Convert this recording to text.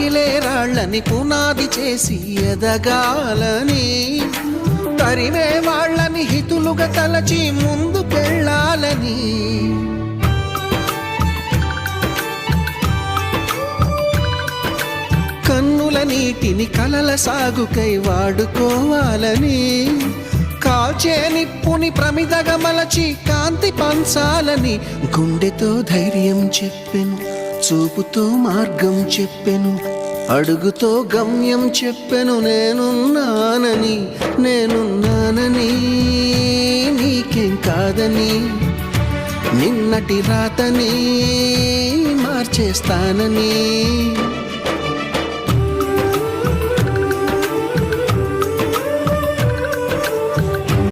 రగిలే రాళ్ళని పునాది చేసి ఎదగాలని, తరిమే వాళ్ళని హితులుగా తలచి ముందుకెళ్ళాలని, కన్నుల నీటిని కలల సాగుకై వాడుకోవాలని, కాల్చే నిప్పుని ప్రమిదగా మలచి కాంతి పంచాలని, గుండెతో ధైర్యం చెప్పెను, చూపుతో మార్గం చెప్పెను, అడుగుతో గమ్యం చెప్పెను. నేనున్నానని నీకేం కాదని, నిన్నటి రాతని మార్చేస్తానని.